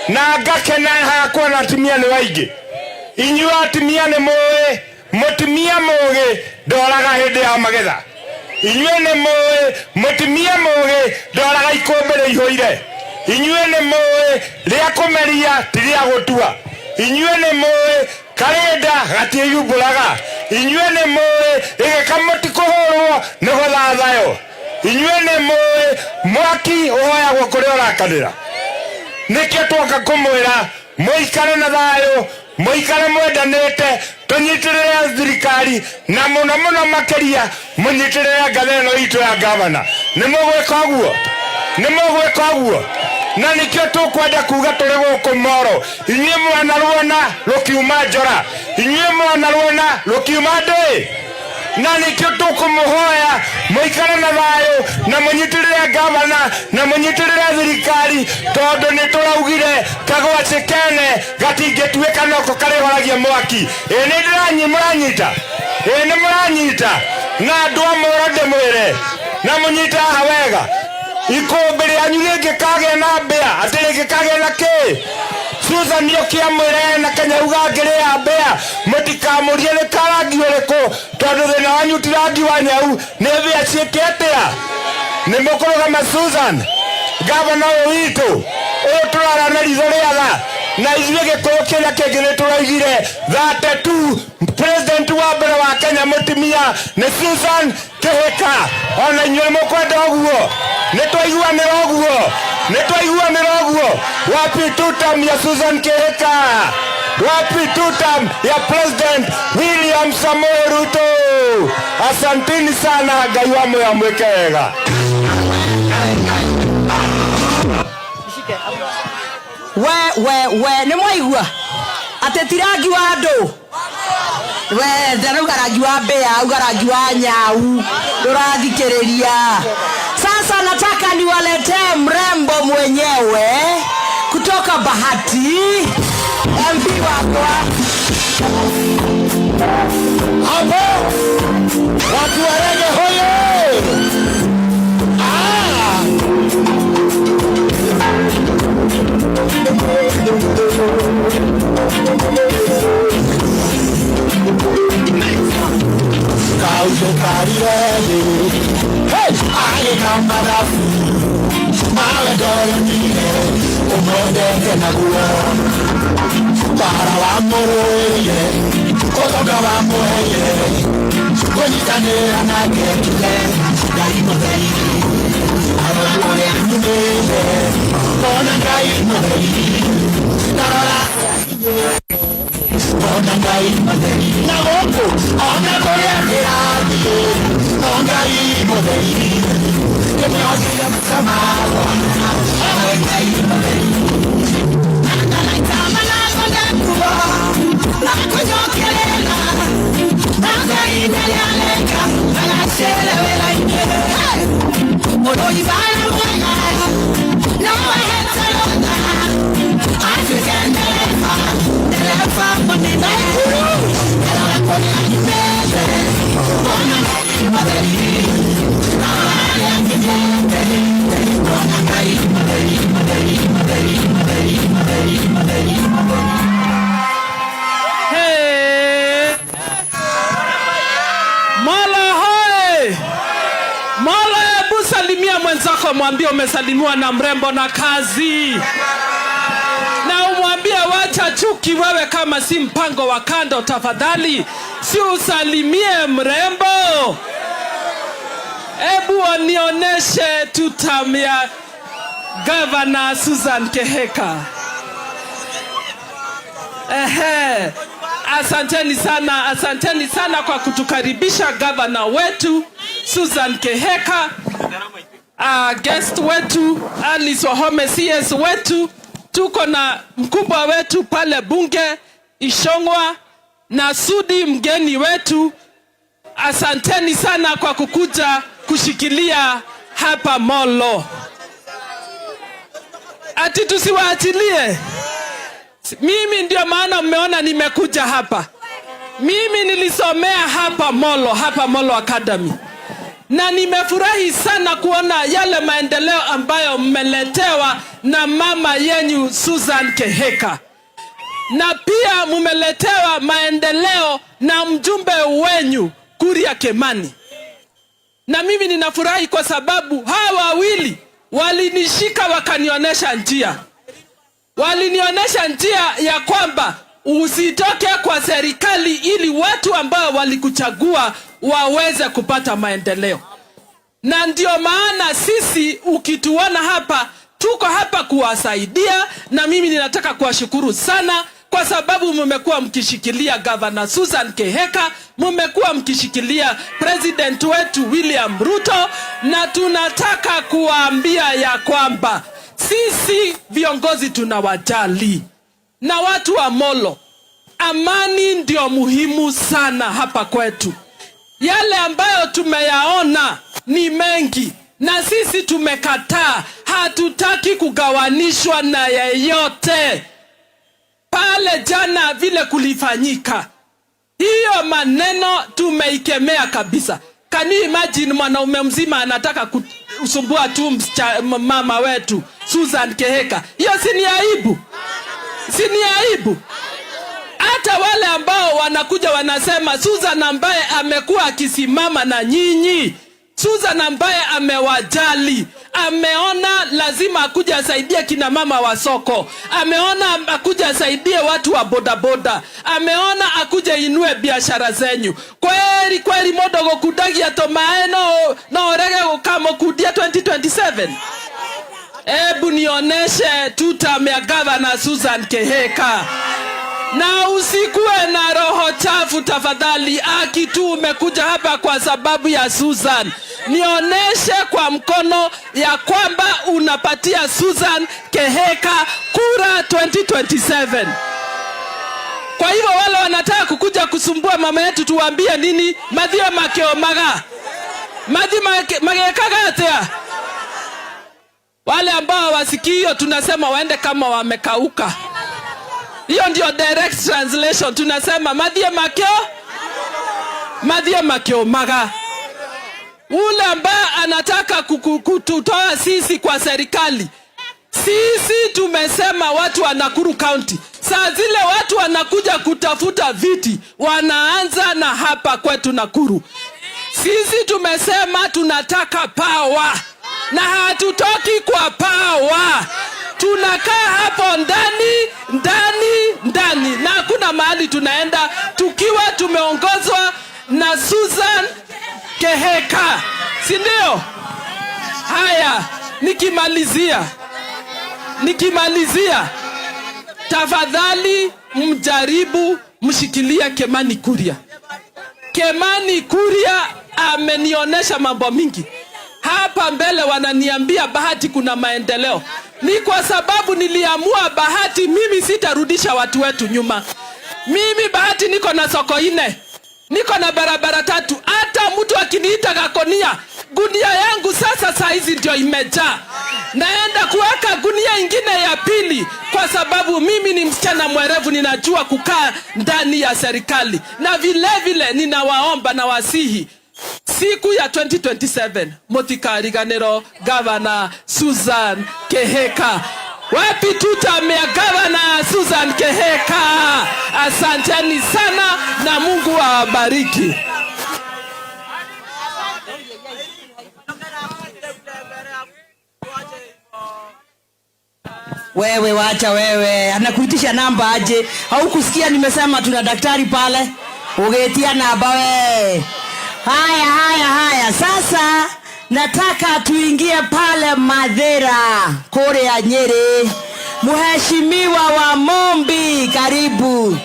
na ngakena hakwa na atumia nĩ waingĩ. Inyuĩ atumia nĩ mũĩ mũtumia mũgĩ ndoraga hĩndĩ ya magetha. Inyuĩ nĩ mũĩ mũtumia mũgĩ ndoraga ikũmbĩ rĩihũire. Inyuĩ nĩ mũĩ rĩa kũmeria ti rĩa gũtua. Inyuĩ nĩ mũĩ karenda gatiĩyumbũraga. Inyuĩ nĩ mũĩ ĩgĩkamũti kũhũrwo nĩ gũthathayo. Inyuĩ nĩ mũĩ mwaki ũhoyagwo kũrĩa ũrakanĩra. Nĩkĩo twoka kũmwĩra mũikare na thayũ, mũikare mwendanĩte, tũnyitĩrĩre thirikari na mũno mũno makĩria mũnyitĩrĩre ngathĩ ĩno itũ ya gavana. Nĩ mũgwĩka ũguo? Nĩ mũgwĩka ũguo? Na nĩkĩo tũkwenda kuga tũrĩ gũkũ Moro. Inyuĩ mwanaruona rũkiuma njora. Inyuĩ mwanaruona rũkiuma ndũĩ. Na nĩkĩo tũkũmũhoya mũikare na thayũ na mũnyitĩrĩre gavana na mũnyitĩrĩre thirikari, tondũ nĩ tũraugire kagwacĩ kene gatingĩtuĩka noko karĩhoragia mwaki. Ĩ nĩ mũranyita? Ĩ nĩ mũranyita? Na andũ a Moro ndĩmwĩre na mũnyite haha wega, ikũmbĩ rĩanyu rĩngĩkagĩa na mbĩa, atĩ rĩngĩkagĩa na kĩ? Susan Nĩokĩamwĩre na Kanyau gangĩrĩa mbĩa, mũtikamũrie nĩ karangi ũrĩkũ, tondũ thĩna wanyu ti rangi wa nyau, nĩ mbĩa ciĩke atĩa? Nĩ mũkũrũgama Susan? Gavana ũyũ witũ ũyũ tũrara na ritho rĩa tha, na ithuĩ Gĩkũyũ kĩrĩa kĩngĩ nĩ tũraugire 32 president wa mbere wa Kenya mũtumia nĩ Susan Kĩhĩka. Ona inyuĩ mũkwenda ũguo? Nĩ twaiguanĩra ũguo? Nĩ twaiguanĩra ũguo? Wapi tutam ya Susan Kĩhĩka? Wapi tutam ya President William Samoei Ruto? Asanteni sana, Ngai wa moyo amwĩke wega. We nĩ mwaigua atĩ ti rangi wa andũ? We ndarauga rangi wa mbĩa, auga rangi wa nyau. Ndũrathikĩrĩria. Sasa nataka niwaletee mrembo mwenyewe kutoka Bahati, MP wakwa. Hapo watu wa Rege hoye! Kaujo karirele, aye kamarafu, mawe dole nile, umodeke na guo. Para wa moroye, kotoka wa moye, konitanera na gekile, gai modeli, arabule mudele, kona gai modeli, narora. Ona ngai modeli, na woko, ona korea kiradi, ona ngai modeli, kemi ojile msamawa, ona ngai modeli. Nana itama na kode kubo, na kujokelela, na ngai nelialeka, na shelewela ine. Mono ibana mwega, no waheta yona, afikendelefa. Mola, hebu salimia mwenzako, mwambie umesalimiwa na mrembo na kazi. Na umwambie wacha chuki wewe, kama si mpango wa kando tafadhali si usalimie mrembo. Hebu onioneshe tutam ya Governor Susan Kĩhĩka. Asanteni sana kwa kutukaribisha Governor wetu Susan Kĩhĩka, guest wetu Alice Wahome, CS wetu. Tuko na mkubwa wetu pale bunge Ishongwa na Sudi mgeni wetu. Asanteni sana kwa kukuja kushikilia hapa Molo. Ati tusiwaachilie? Mimi ndio maana mmeona nimekuja hapa. Mimi nilisomea hapa Molo Academy. na nimefurahi sana kuona yale maendeleo ambayo mmeletewa na mama yenyu Susan Keheka, na pia mmeletewa maendeleo na mjumbe wenyu Kuria Kimani. Na mimi ninafurahi kwa sababu hawa wawili walinishika wakanionyesha njia. Walinionyesha njia ya kwamba usitoke kwa serikali ili watu ambao walikuchagua waweze kupata maendeleo. Na ndio maana sisi ukituona hapa, tuko hapa kuwasaidia, na mimi ninataka kuwashukuru sana kwa sababu mmekuwa mkishikilia Governor Susan Keheka, mmekuwa mkishikilia President wetu William Ruto, na tunataka kuwaambia ya kwamba sisi viongozi tunawajali. Na watu wa Molo, amani ndio muhimu sana hapa kwetu. Yale ambayo tumeyaona ni mengi, na sisi tumekataa. Hatutaki kugawanishwa na yeyote. Pale jana vile kulifanyika, hiyo maneno tumeikemea kabisa. Can you imagine mwanaume mzima anataka kusumbua tu mama wetu Susan Keheka? Hiyo si ni aibu? Si ni aibu? Hata wale ambao wanakuja wanasema Susan ambaye amekuwa akisimama na nyinyi, Susan ambaye amewajali, ameona lazima akuja asaidie kina mama wa soko, ameona akuja asaidie watu wa bodaboda, ameona akuja inue biashara zenyu. Kweli kweli modogo kudagia tomaeno no orege kama kudia 2027. Ebu nioneshe tutamea Governor Susan Keheka. Na usikuwe na roho chafu tafadhali. Akitu umekuja hapa kwa sababu ya Susan, nioneshe kwa mkono ya kwamba unapatia Susan Keheka kura 2027. Kwa hivyo wale wanataka kukuja kusumbua mama yetu, tuwaambie nini? Mathia makeo maga mathi magekaga atia. Wale ambao wasikio tunasema waende kama wamekauka. Hiyo ndio direct translation. Tunasema mathia makeo maga. Ule ambaye anataka kututoa sisi kwa serikali. Sisi tumesema watu wa Nakuru County, saa zile watu wanakuja kutafuta viti, wanaanza na hapa kwetu Nakuru. Sisi tumesema tunataka power, na hatutoki kwa power. Tunakaa hapo ndani, na hakuna mahali tunaenda tukiwa tumeongozwa na Susan Keheka, si ndio? Haya, nikimalizia, tafadhali mjaribu mshikilia Kimani Kuria. Kimani Kuria amenionyesha mambo mingi. Hapa mbele wananiambia Bahati kuna maendeleo. Ni kwa sababu niliamua Bahati mimi sitarudisha watu wetu nyuma. Mimi Bahati niko na soko 4. Niko na barabara 3. Hata mtu akiniita Gakonia, gunia yangu sasa saizi ndio imejaa. Naenda kuweka gunia ingine ya pili kwa sababu mimi ni msichana mwerevu, ninajua kukaa ndani ya serikali. Na vile vile ninawaomba na wasihi, siku ya 2027 mutikariganiro Governor Susan Keheka. Wapi tutamea Governor Susan Keheka? Asanteni sana na Mungu awabariki. Wewe wacha wewe, anakuitisha namba aje? Haukusikia nimesema tuna daktari pale? Ugetia namba we. Haya. Sasa nataka tuingie pale Mathira, Korea Nyeri. Mheshimiwa wa Mombi, karibu.